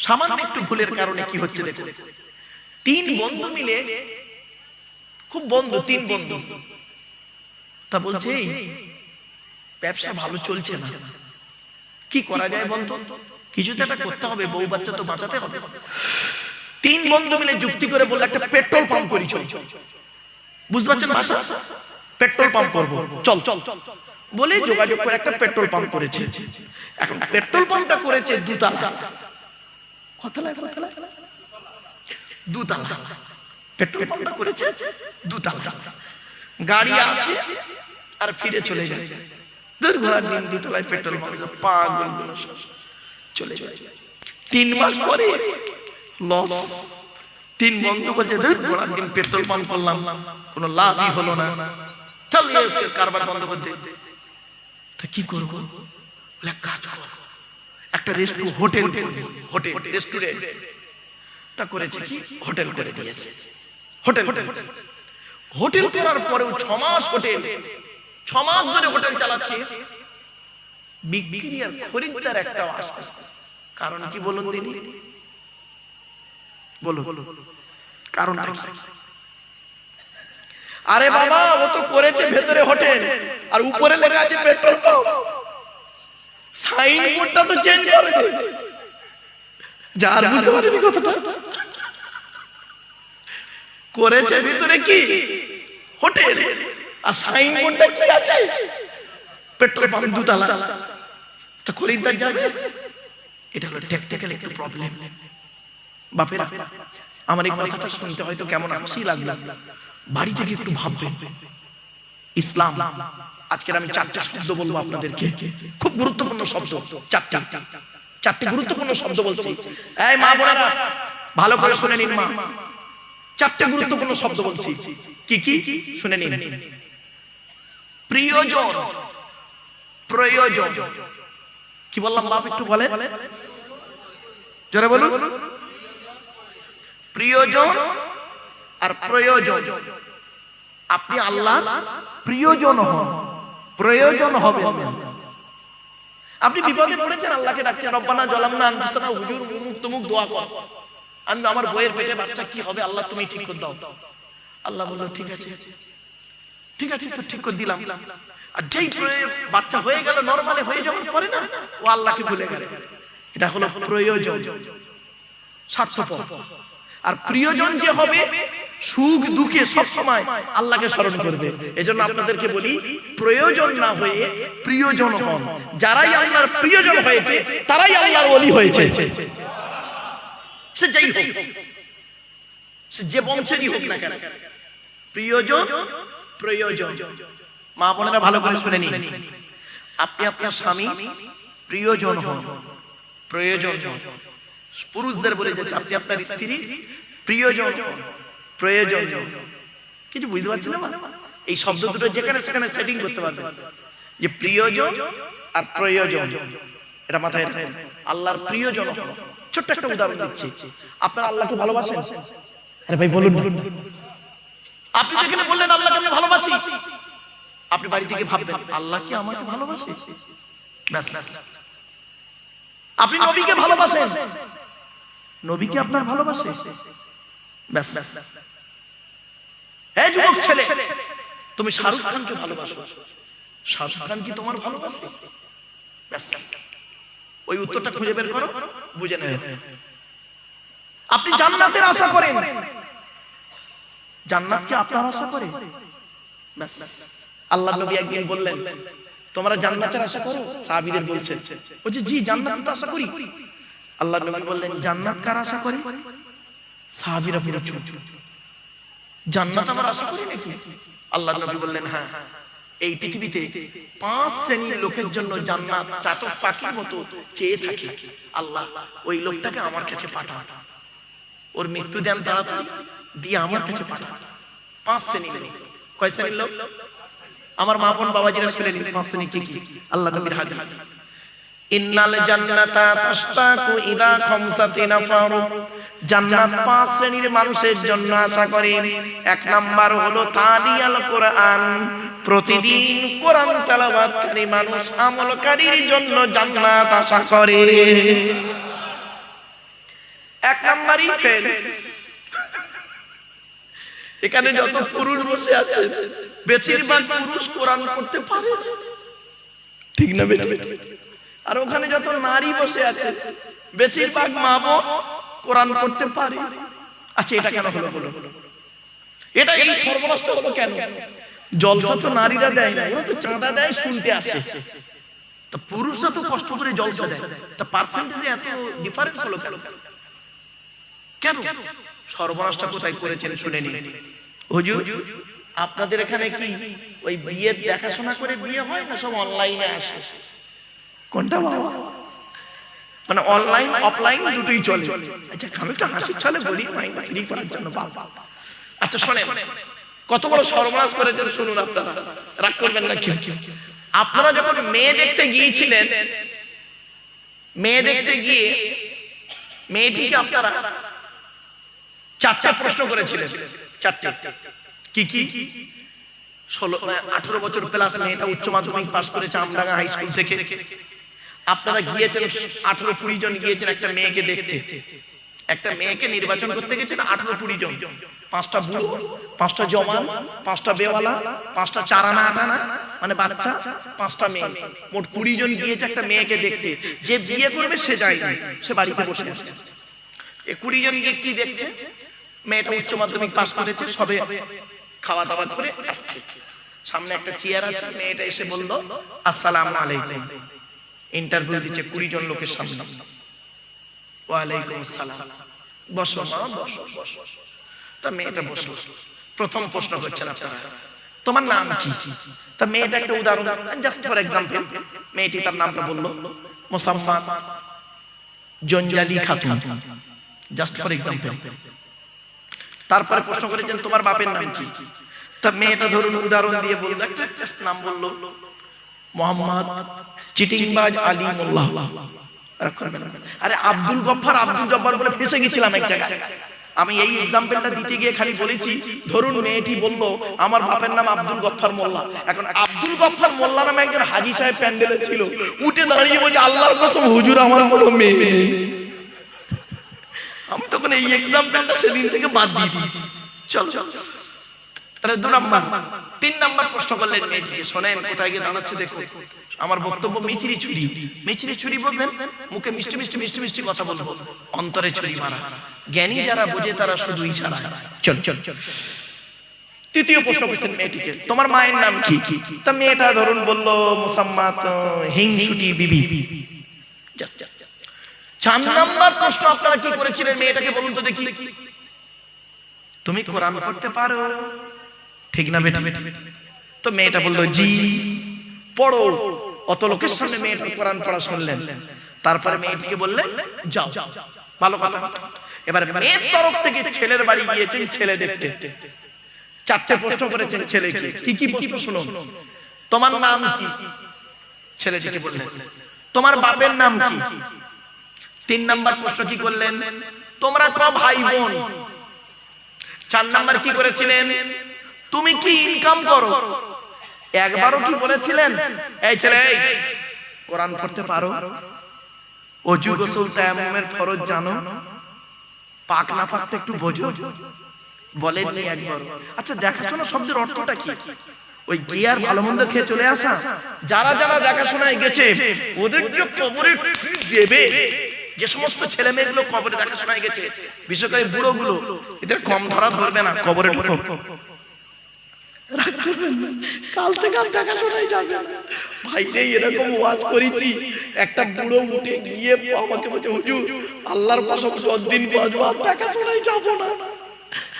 সামান্য একটু ভুলের কারণে কি হচ্ছে দেখুন। তিন বন্ধু মিলে, খুব বন্ধু, তিন বন্ধু, তা বলছে এই ব্যবসা ভালো চলছে না, কি করা যায় বলতো, কিছু তো একটা করতে হবে, বউ বাচ্চা তো বাঁচাতে হবে। তিন বন্ধু মিলে যুক্তি করে বললে একটা পেট্রোল পাম্প করি, চল। বুঝতে পারছেন ভাষা? পেট্রোল পাম্প করবো, চল চল বলে যোগাযোগ করে একটা পেট্রোল পাম্প করেছে। এখন পেট্রোল পাম্পটা করেছে দুতলা। কতলা? দুতলা পেট্রোল পাম্পটা করেছে, দুতলা। গাড়ি আসে আর ফিরে চলে যায়। দুর্ঘটনার দিন দুতলায় পেট্রোল পাম্প, পাগল চলে যায়। 3 মাস পরে লস। তিন বন্ধু বলছে দুর্ঘটনার দিন পেট্রোল পাম্প করলাম, কোনো লাভই হলো না, তাহলে কারবার বন্ধ করে দে। তা কি করবো? বলে কাজ করো, একটা হোটেল, রেস্টুরেন্ট। তা করেছে কি, হোটেল করে দিয়েছে। হোটেল করার পরেও 6 মাস হোটেল, 6 মাস ধরে হোটেল চালাচ্ছে, বিক্রি আর খরিদ্দার একটাও আসে না। কারণ কি বলুন দিনি, বলো কারণটা কি? আরে বাবা, ও তো করেছে ভেতরে হোটেল আর উপরে লেখা আছে পেট্রোল পাম্প, সাইনবোর্ডটা তো চেঞ্জ করবে। যার বুঝতে পারেনি কথাটা, করেছে ভিতরে কি হোটেল আর সাইনবোর্ডটা কি আছে পেট্রোল পাম্প দুতলা। তা খরিদ্দার যাবে? এটা হলো টেকনিক্যাল একটু প্রবলেম। বাপেরা, আমার এই কথাটা শুনতে হয়তো কেমন হাসি লাগলো, বাড়ি থেকে একটু ভাববেন। ইসলাম, আজকের আমি 4টে শব্দ বলবো আপনাদেরকে, খুব গুরুত্বপূর্ণ শব্দ, 4টে গুরুত্বপূর্ণ শব্দ বলছি। এই মা বোনেরা ভালো করে শুনে নিন, মা 4টে গুরুত্বপূর্ণ শব্দ বলছি। কি কি শুনে নিন। প্রিয়জন, প্রয়োজন। কি বললাম বাপ, একটু বলে জোরে বলুন। প্রিয়জন আর প্রয়োজন। আপনি আল্লাহর প্রিয়জন হন, প্রয়োজন হবে। আপনি বিপদে পড়েছেন, আল্লাহকে ডাকছেন, রব্বানা জালামনা আনফুসানা, হুজুর মুখ তুমুক দোয়া কর, আমি আমার বইয়ের পেটে বাচ্চা কি হবে, আল্লাহ তুমি ঠিক করে দাও। আল্লাহ বলল ঠিক আছে তো ঠিক করে দিলাম। আর যেই বাচ্চা হয়ে গেল, নরমালে হয়ে যাওয়ার পরে না, ও আল্লাহকে ভুলে গেল। এটা হলো প্রয়োজন, স্বার্থপর। আর প্রিয়জন যে হবে, সুখ দুঃখে সব সময় আল্লাহকে স্মরণ করবে। এজন্য আপনাদেরকে বলি, প্রয়োজন না হয়ে প্রিয়জন হন। যারাই আল্লাহর প্রিয়জন হয়েছে তারাই আল্লাহর ওলি হয়েছে। সে যেই হোক, সে যে বংশেরই হোক না কেন, প্রিয়জন প্রয়োজন। মা বোনেরা ভালো করে শুনে নিন, আপনি আপনার স্বামী প্রিয়জন হন, প্রয়োজন। পুরুষদের বলে যাচ্ছে, আপনি আপনার স্ত্রী প্রিয়জন, প্রয়োজন। কিছু বুঝতে পারছেন না? এই শব্দ দুটো যেখানে সেখানে সেটিং করতে পারবেন, যে প্রিয়জন আর প্রয়োজন, এটা মাথায় রাখেন। আল্লাহর প্রিয়জন হন। ছোট্ট একটা উদাহরণ দিচ্ছি, আপনারা আল্লাহকে ভালোবাসেন? আরে ভাই বলুন। আপনি যেখানে বললেন আল্লাহকে আমি ভালোবাসি, আপনি বাড়ি থেকে ভাববেন আল্লাহ কি আমাকে ভালোবাসে? ব্যাস। আপনি নবীকে ভালোবাসেন, নবীকে আপনার ভালোবাসে? ব্যাস। হে যুবক ছেলে, তুমি শাহরুখ খানকে ভালোবাসো, শাহরুখ খান কি তোমার ভালোবাসে? ব্যাস। ওই উত্তরটা খুঁজে বের করো, বুঝে নেবে। আপনি জান্নাতের আশা করেন, জান্নাত কি আপনার আশা করে? ব্যাস। আল্লাহর নবী একদিন বললেন, তোমরা জান্নাতের আশা করো? সাহাবীদের বলছেন, বলছে জি জান্নাতের আশা করি। আল্লাহর নবী বললেন, জান্নাত কার আশা করে? সাহাবীরা পুরো চুপ। জান্নাত আমার আশা করি নাকি? আল্লাহর নবী বললেন, হ্যাঁ, এই পৃথিবীতে 5 শ্রেণীর লোকের জন্য জান্নাত চাতক পাখির মতো চেয়ে থাকে। আল্লাহ ওই লোকটাকে আমার কাছে পাঠান, ওর মৃত্যু দেন তাড়াতাড়ি, দিয়ে আমার কাছে পাঠান। 5 শ্রেণীর লোক। কয় শ্রেণীর লোক? আমার মা বোন বাবাজিরা শুনে নিন 5 শ্রেণী কি কি। আল্লাহ নবীর হাদিস, ইন্নাল জান্নাতা তাশতাকু ইলা খামসাতি নাফার জান্নাত 5 শ্রেণীর মানুষের জন্য আশা করে। এক নাম্বার হলো তালিয়াল কোরআন, প্রতিদিন কোরআন তেলাওয়াতকারী মানুষ, আমলকারীর জন্য জান্নাত আশা করে। এক নাম্বারই ফেল। এখানে যত পুরুষ বসে আছে বেশিরভাগ পুরুষ কোরআন পড়তে পারে না, ঠিক না বেটা? আর ওখানে যত নারী বসে আছে বেশিরভাগ মা বোন কোরআন পড়তে পারে। আচ্ছা, এটা কেন হলো? এটা এই সর্বনাশটা হলো কেন? জলসা তো নারীরা দেয় না, ওরা তো চাঁদা দেয়, শুনতে আসে। তা পুরুষরা তো কষ্ট করে জলসা দেয়, তা পার্সেন্টেজে এত ডিফারেন্স হলো কেন? কেন সর্বনাশটা কোথায় করেছেন শুনে নিন। হুজুর, আপনাদের এখানে কি ওই বিয়ের দেখাশোনা করে বিয়ে হয় না সব অনলাইনে আসে? কোনটা বাবা? মানে অনলাইন অফলাইন দুটোই চলে। আচ্ছা, আমি একটু হাসির ছলে বলি মাইন্ড ফ্রি করার জন্য বাবা। আচ্ছা শোনেন, কত বড় সর্বনাশ করেছেন শুনুন। আপনারা রাগ করবেন না কি? আপনারা যখন মেয়ে দেখতে গিয়েছিলেন, মেয়ে দেখতে গিয়ে মেয়েটিকে আপনারা 4টা প্রশ্ন করেছিলেন। 4টে কি কি? 18 বছর প্লাস মেয়েটা উচ্চ মাধ্যমিক পাস করেছে আমডাঙ্গা হাই স্কুল থেকে। আপনারা গিয়েছেন 18-20 জন গিয়েছেন একটা মেয়েকে দেখতে। একটা মেয়েকে নির্বাচন করতে গেছেন 18-20 জন। 5টা বুড়ো, 5টা জওয়ান, 5টা বেওয়ালা, 5টা চারানা আটানা, মানে বাচ্চা, 5টা মেয়ে, মোট 20 জন গিয়েছে একটা মেয়েকে দেখতে। যে বিয়ে করবে সে যায়নি, সে বাড়িতে বসে আছে। এই 20 জন গিয়ে কি দেখছে? মেয়েটা উচ্চ মাধ্যমিক পাস করেছে, সবে খাওয়া দাওয়া করে আসছে। সামনে একটা চেয়ার আছে, মেয়েটা এসে বলল আসসালামু আলাইকুম। ইন্টারভিউ দিচ্ছে 20 জন লোকের সামনে। ওয়ালাইকুম আসসালাম। বসো মা, বসো বসো। তা মেয়েটা বসলো। প্রথম প্রশ্ন করছেন আপনারা, তোমার নাম কি? তা মেয়েটা একটা উদাহরণ, জাস্ট ফর এক্সাম্পল, মেয়েটি তার নামটা বলল Mosammat Janjali Khatun, just for example. তারপরে প্রশ্ন করেছেন তোমার বাপের নাম কি? তা মেয়েটা ধরুন উদাহরণ দিয়ে বলল, একটা জাস্ট নাম বলল মোহাম্মদ চিটিংবাজ আলী মোল্লা। আরে আব্দুল গফফার, আব্দুল জব্বার বলে ফেসে গেছিলাম এক জায়গায়। আমি এই এক্সাম্পলটা দিতে গিয়ে খালি বলেছি, ধরুন মেয়েটি বলল আমার বাপের নাম আব্দুল গফফার মোল্লা। এখন আব্দুল গফফার মোল্লা নামে একজন হাজী সাহেব প্যান্ডেলে ছিল, উঠে দাঁড়িয়ে বলছে আল্লাহর কসম হুজুর আমার কোনো মেয়ে নেই। আমি তখন এই এক্সাম্পলটা সেদিন থেকে বাদ দিয়ে দিয়েছি। চল চল, তাহলে 2 নাম্বার। 3 নাম্বার প্রশ্ন করলেন মেয়েটিকে, শোনেন কোথায় গিয়ে দাঁড়াচ্ছে দেখো। আমার বক্তব্য মিচড়ি ছুরি। মিচড়ি ছুরি বলছেন মুখে মিষ্টি মিষ্টি মিষ্টি মিষ্টি কথা বলবো, অন্তরে ছুরি মারা। জ্ঞানী যারা বোঝে তারা শুধু ইশারা। চল চল চল। 3য় প্রশ্ন করছেন মেয়েটিকে, তোমার মায়ের নাম কি? তা মেয়েটা ধরুন বলল মোসাম্মদ হিংসুটি বিবি। 4 নাম্বার প্রশ্ন আপনারা কি করেছিলেন মেয়েটাকে বলুন তো দেখি, তুমি কোরআন পড়তে পারো? ঠিক না বেটা? তো মেয়েটা বললো জি। পড়ো। অত লোকের সামনে মেয়েটা কোরআন পড়া শুনলেন। তারপরে মেয়েটিকে বললেন যাও। ভালো কথা। এবার মেয়ের তরফ থেকে ছেলের বাড়ি গিয়েছেন ছেলে দেখতে। 4টে প্রশ্ন করেছেন ছেলেকে। কি কি প্রশ্ন শুনুন। তোমার নাম কি? ছেলেটিকে বললেন। তোমার বাপের নাম কি? 3 নাম্বার প্রশ্ন কি করলেন? তোমরা ক ভাই বোন? 4 নাম্বার কি করেছিলেন? তুমি কি ইনকাম করো? একবারও কি বলেছিলেন এই ছেলে কোরআন পড়তে পারো? ওযু গোসল তায়াম্মুমের ফরজ জানো? পাক না পাকটা একটু বোঝো? বলেননি একবার। আচ্ছা, দেখাশোনা শব্দের অর্থটা কি? ওই গিয়ার ভালো মন্দ খেয়ে চলে আসা? যারা যারা দেখাশোনায় গেছে ওদেরকে কবরে দেবে। যে সমস্ত ছেলে মেয়েগুলো কবরে দেখাশোনায় গেছে, বিশেষ করে বুড়ো গুলো, এদের কম ধরা ধরবে না, কবরে ঢুকো। কাল থেকে দেখাশোনায় যাবে ভাই রে। এরকম ওয়াজ করেছি, একটা বুড়ো উঠে গিয়ে আমাকে বলছে হুজুর আল্লাহর কসম 10 দিন বাজবা দেখাশোনায় যাবো না।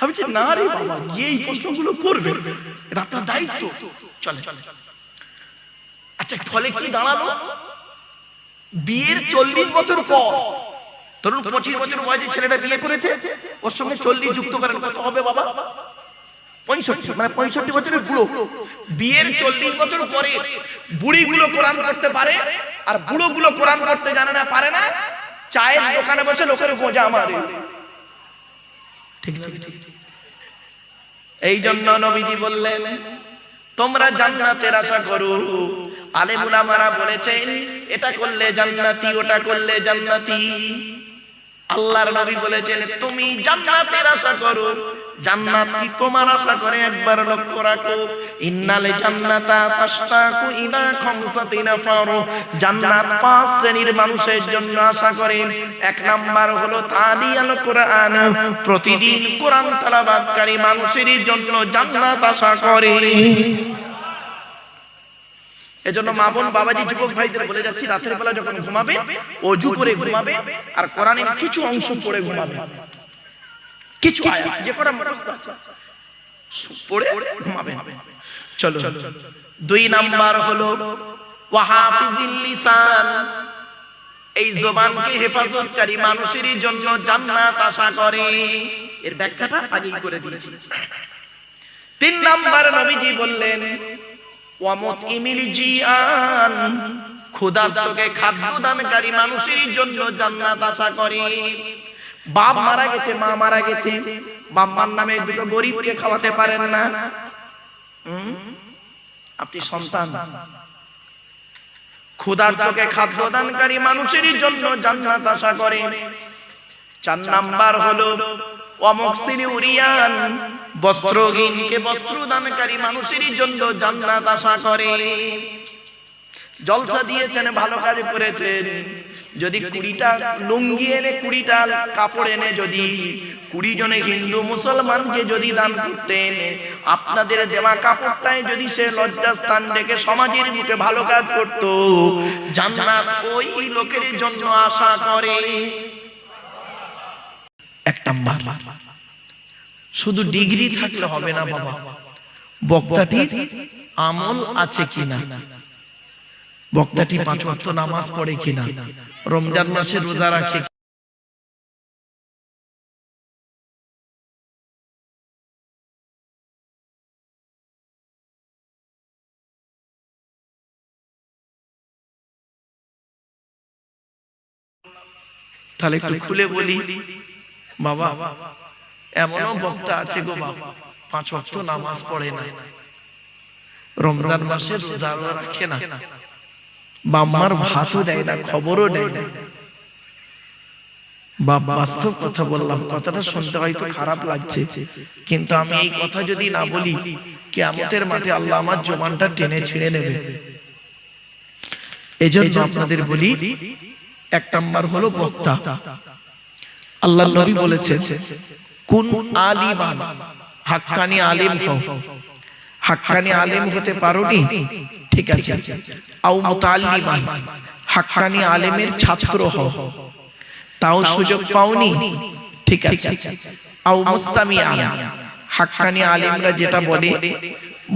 আমি বলছি না রে বাবা, গিয়ে এই প্রশ্নগুলো করবে, এটা আপনার দায়িত্ব। চলে চলে। আচ্ছা, ফলে কি দাঁড়ালো? বিয়ের 40 বছর পর, ধরুন 25 বছর বয়সে ছেলেটা বিয়ে করেছে, ওর সঙ্গে 40 যুক্ত করেন, কত হবে বাবা? 65। মানে 65 বছরের বুড়ো। বিয়ের 40 বছর পরে বুড়িগুলো কোরআন পড়তে পারে, আর বুড়োগুলো কোরআন পড়তে জানে না, পারে না। চায়ের দোকানে বসে লোকের গোজা মারে। ঠিক না? এই জন্য নবীজি বললেন তোমরা জান্নাতের আশা করো। আলেম উলামারা বলেছেন এটা করলে জান্নাতি, ওটা করলে জান্নাতি। আল্লাহর নবী বলেছেন তুমি জান্নাতের আশা করো, জান্নাতি তোমার আশা করে একবার লক্ষ্য রাখো। ইন্নাল জান্নাতা তাশতাকু ইলা খামসাতি নাফার, জান্নাত পাঁচ শ্রেণীর মানুষের জন্য আশা করে। এক নাম্বার হলো তালিয়াল কোরআন, প্রতিদিন কোরআন তেলাওয়াতকারী মানুষের জন্য জান্নাত আশা করে। এজন্য মা বোন বাবাজি যুবক ভাইদের বলে যাচ্ছি, রাতের বেলা যখন ঘুমাবে ওযু করে ঘুমাবে আর কোরআনের কিছু অংশ পড়ে ঘুমাবে, কিছু আয়াত যে কোরআন মুখস্থ আছে পড়ে ঘুমাবে। চলো, দুই নাম্বার হলো ওয়াহাফিজিল লিসান, এই জবানকে হেফাজতকারী মানুষের জন্য জান্নাত আশা করে। এর ব্যাখ্যাটা আগেই করে দিয়েছি। তিন নাম্বার নবীজি বললেন ওয়ামুতইমিল জিআন, ক্ষুধার্তকে খাদ্য দানকারী মানুষের জন্য জান্নাত আশা করে। বাপ মারা গেছে, মা মারা গেছে, বাপ মার নামে দুটো গরিবকে খাওয়াতে পারেন না, আপনি সন্তান, ক্ষুধার্তকে খাদ্য দানকারী মানুষের জন্য জান্নাত আশা করে। চার নাম্বার হলো ওয়ামুকসিলি উরিয়ান, বস্ত্রহীনকে বস্ত্র দানকারী মানুষের জন্য জান্নাত আশা করে। জলসা দিয়েছেন, ভালো কাজ করেছেন, যদি 20টা লুঙ্গি এনে 20টা কাপড় এনে যদি 20 জনে হিন্দু মুসলমানকে যদি দান করতেন, আপনাদের দেওয়া কাপড়টায় যদি সে লজ্জাস্থান ডেকে সমাজের বুকে ভালো কাজ করত, জান্নাত ওই লোকের জন্য আশা করে। এক নাম্বার, শুধু ডিগ্রি থাকলে হবে না বাবা, বক্তাটির আমল আছে কিনা, বক্তাটি 5 ওয়াক্ত নামাজ পড়ে কিনা, রমজান মাসে রোজা রাখে, তাহলে একটু খুলে বলি বাবা, এমনও বক্তা আছে গো বাবা 5 ওয়াক্ত নামাজ পড়ে না, রমজান মাসে রোজা রাখে না, বাম্মার ভাতও দেয় না, খবরও দেয় না। বাপ, বাস্তব কথা বললাম, কথাটা শুনতে হয়তো খারাপ লাগছে, কিন্তু আমি এই কথা যদি না বলি কিয়ামতের মাঠে আল্লাহ আমার জবানটা টেনে ছিঁড়ে নেবে। এজন্য আপনাদের বলি, এক নাম্বার হলো বক্তা। আল্লাহর নবী বলেছেন কুন আলিমান, হাক্কানি আলিম হও। হাক্কানি আলিম হতে পারোনি, ঠিক আছে, আও মুতাআল্লিমান, হাক্কানি আলিমের ছাত্র হও, তাও সুযোগ পাওনি, ঠিক আছে, আও মুস্তামিআন, হাক্কানি আলিমরা যেটা বলে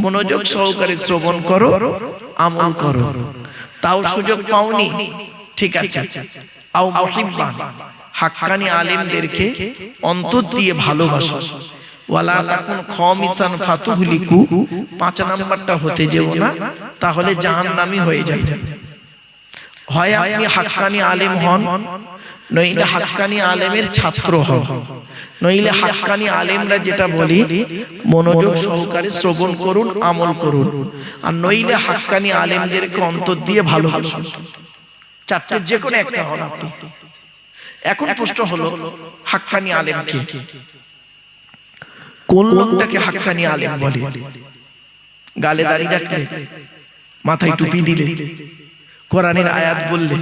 মনোযোগ সহকারে শ্রবণ করো, আমল করো, তাও সুযোগ পাওনি, ঠিক আছে, আও মুহিব্বান, হাক্কানি আলিমদেরকে অন্তর দিয়ে ভালোবাসো, ওয়ালা তাকুন খামিসান ফাতুহলিকু, 5 নাম্বারটা হতে যেও না, তাহলে জাহান্নামী হয়ে যাবে। হয় আপনি হাক্কানি আলিম হন, নইলে হাক্কানি আলিমের ছাত্র হন, নইলে হাক্কানি আলিমরা যেটা বলি মনোযোগ সহকারে শ্রবণ করুন, আমল করুন, আর নইলে হাক্কানি আলিমদেরকে অন্তর দিয়ে ভালোবাসুন। 4টের যে কোনো একটা হন আপনি। এখন প্রশ্ন হলো হাক্কানি আলিম কে? কোন লোকটাকে হাক্কানি আলিম বলে? গালে দাড়ি রাখলে, মাথায় টুপি দিলে, কোরআনের আয়াত বললে,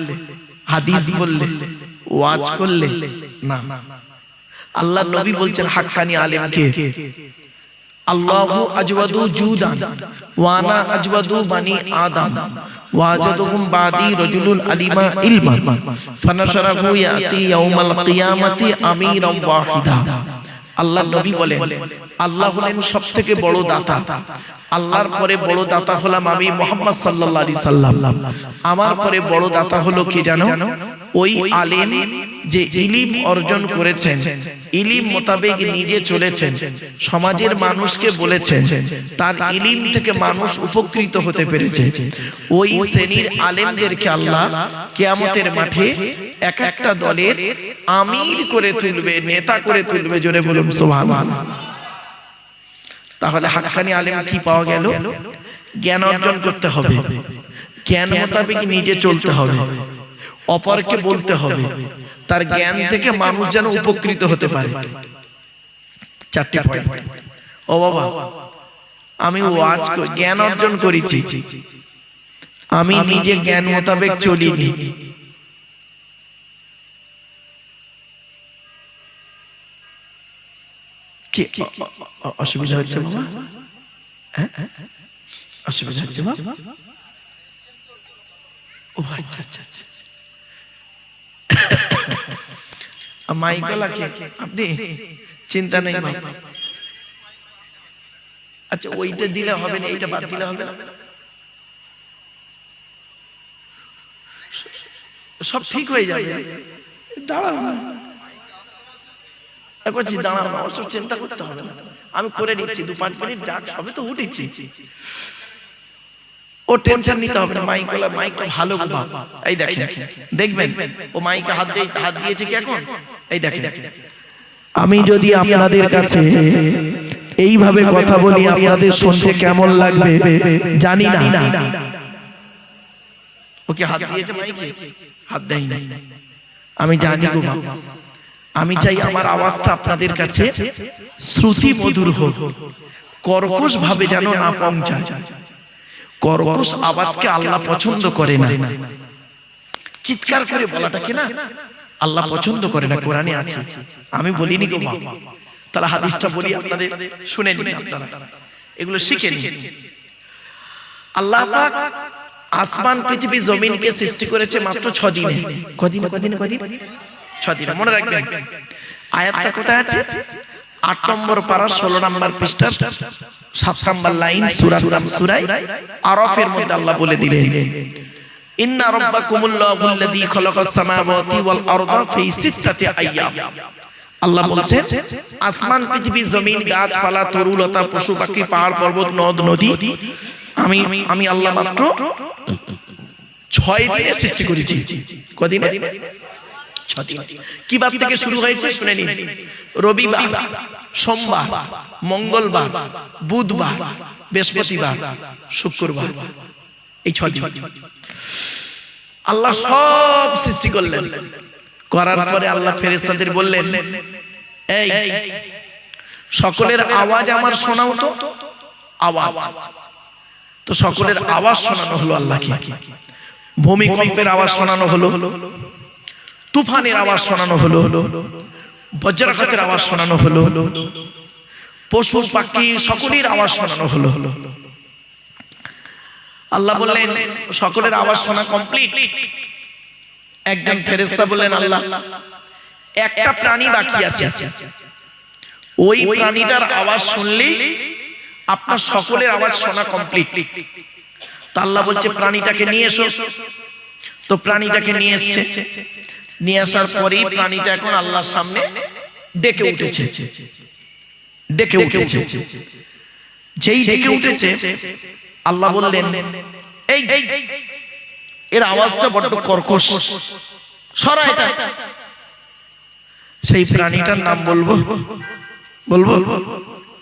হাদিস বললে, ওয়াজ করলে না। আল্লাহর নবী বলছেন হাক্কানি আলিম কে? আল্লাহু আজওয়াদু জুদান ওয়া আনা আজওয়াদু বানি আদম ওয়াজাদুহুম বাদি রাজুলুন আলিমা ইলমান ফানাশরাহু ইয়াতি ইয়াউমাল কিয়ামাতি আমিরান ওয়াহিদা। আল্লাহর নবী বলেন আল্লাহ হলেন সবথেকে বড় দাতা, আল্লাহর পরে বড় দাতা হলাম আমি মুহাম্মদ সাল্লাল্লাহু আলাইহি সাল্লাম, আমার পরে বড় দাতা হলো কি জানো? ওই আলেম যে ইলিম অর্জন করেছেন, ইলিম মোতাবেক নিজে চলেছেন, সমাজের মানুষকে বলেছেন, তার ইলিম থেকে মানুষ উপকৃত হতে পেরেছে, ওই শ্রেণীর আলেমদেরকে আল্লাহ কিয়ামতের মাঠে এক একটা দলের আমির করে তুলবে, নেতা করে তুলবে। জোরে বলুন সুবহানাল্লাহ। তাহলে হাক্কানি আলেম কি পাওয়া গেল? জ্ঞান অর্জন করতে হবে, জ্ঞান মোতাবেক নিজে চলতে হবে, অপরকে বলতে হবে, তার জ্ঞান থেকে মানুষ যেন উপকৃত হতে পারে। চারটি পয়েন্ট। ও বাবা, আমি ওয়াজ জ্ঞান অর্জন করেছি, আমি নিজে জ্ঞান মোতাবেক চলিনি, কি অসুবিধা হচ্ছে বাবা? অসুবিধা হচ্ছে বাবা? ও আচ্ছা আচ্ছা আচ্ছা। মাইকলাকে আপনি চিন্তা নেই বাবা। আচ্ছা, ওইটা দিলে হবে না, এইটা বাদ দিলে হবে না? সব ঠিক হয়ে যাবে। দাঁড়াও না, দাঁড়াও না, ওসব চিন্তা করতে হবে না, আমি করে নিচ্ছি। 2-5 মিনিট যাক, সবে তো উঠেছি, ও টেনশন নিতে হবে না। মাইকলা মাইকটা ভালো বাবা। এই দেখেন, দেখবেন ও মাইকে হাত দিয়েছে কি এখন? এই দেখেন, আমি যদি আপনাদের কাছে এইভাবে কথা বলি, আপনাদের শুনতে কেমন লাগবে জানি না। ওকে হাত দিয়েছে মাইকে? হাত দেয় না। আমি জানি গো বাবা, আমি চাই আমার আওয়াজটা আপনাদের কাছে শ্রুতি মধুর হোক, কর্কশ ভাবে যেন না পৌঁছায়। কর্কশ আওয়াজকে আল্লাহ পছন্দ করে না, চিৎকার করে বলাটাকে না আল্লাহ পছন্দ করে না, কোরআনে আছে। আমি বলিনি গো বাবা, তাহলে হাদিসটা বলি, আপনাদের শুনে নিন, আপনারা এগুলো শিখে নিন। আল্লাহ পাক আসমান পৃথিবী জমিনকে সৃষ্টি করেছে মাত্র 6 দিনে। কদিনে? 6 দিনে। মনে রাখবেন আয়াতটা কোথায় আছে? 8 নম্বর পারা 16 নম্বর পৃষ্ঠা 7 নম্বর লাইন, সূরার নাম সূরা আরাফের মধ্যে আল্লাহ বলে দিলেন, ইন্না রাব্বাকুমুল্লাহুল্লাযী খালাকাস সামাওয়াতি ওয়াল আরদা ফি 6 আইয়াম। আল্লাহ বলছেন আসমান পৃথিবী জমিন গাছপালা তরুলতা পশু পাখি পাহাড় পর্বত নদ নদী আমি আল্লাহ মাত্র 6 দিনে সৃষ্টি করেছি। কদিনে? 6 দিনে। কি বার থেকে শুরু হয়েছে শুনে নিন। রবিবার, সোমবার, মঙ্গলবার, বুধবার, বৃহস্পতিবার, শুক্রবার, এই 6 দিন আল্লাহ সব সৃষ্টি করলেন। করার পরে আল্লাহ ফেরেশতাদের বললেন, এই সকলের আওয়াজ আমার শোনাও তো। আওয়াজ তো সকলের আওয়াজ শোনানো হলো আল্লাহকে। ভূমিকম্পের আওয়াজ শোনানো হলো, তুফানের আওয়াজ শোনানো হলো, বজ্রাঘাতের আওয়াজ শোনানো হলো, পশু পাখি সকলের আওয়াজ শোনানো হলো। আল্লাহ বললেন সকলের আওয়াজ শোনা কমপ্লিট। একজন ফেরেশতা বললেন, আল্লাহ একটা প্রাণী বাকি আছে, ওই প্রাণীটার আওয়াজ শুনলেই আপনার সকলের আওয়াজ শোনা কমপ্লিট। তো আল্লাহ বলছে প্রাণীটাকে নিয়ে এসো। তো প্রাণীটাকে নিয়ে এসেছে, নিয়ে আসার পরেই প্রাণীটা এখন আল্লাহর সামনে ডেকে উঠেছে। যেই ডেকে উঠেছে আল্লাহ বললেন, এই এর আওয়াজটা বড্ড কর্কশ, সরা এটা। সেই প্রাণীটার নাম বলবো?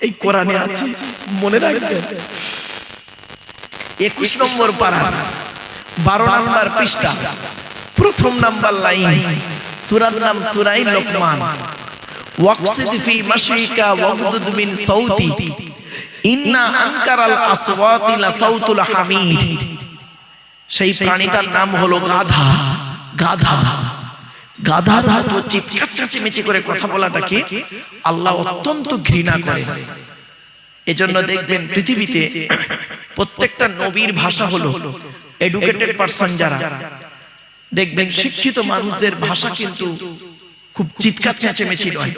এই কোরআনে আছে, মনে রাখবেন। 21 নম্বর পারা 12 নম্বর পৃষ্ঠা 1 নম্বর লাইন, সূরার নাম সূরা লোকমান। ওয়াকসিদ ফি মাশরিকা ওয়াগদুদ মিন সাউতি ইন্না আনকারাল আসওয়াতি লা সাউতুল হামির। সেই প্রাণীটার নাম হলো গাধা। গাধার মতো চিৎকার চেঁচামেচি করে কথা বলাটাকে আল্লাহ অত্যন্ত ঘৃণা করেন। এজন্য দেখবেন পৃথিবীতে প্রত্যেকটা নবীর ভাষা হলো এডুকেটেড পারসন যারা, দেখবেন শিক্ষিত মানুষদের ভাষা কিন্তু খুব চিৎকার চেঁচামেচি নয়।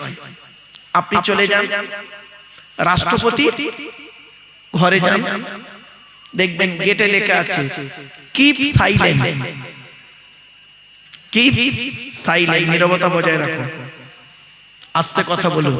আপনি চলে যান রাষ্ট্রপতি ঘরে যান, দেখবেন গেটে লেখা আছে কিপ সাইলেন্ট। কি সাইলেন্ট, নীরবতা বজায় রাখো, আস্তে কথা বলো।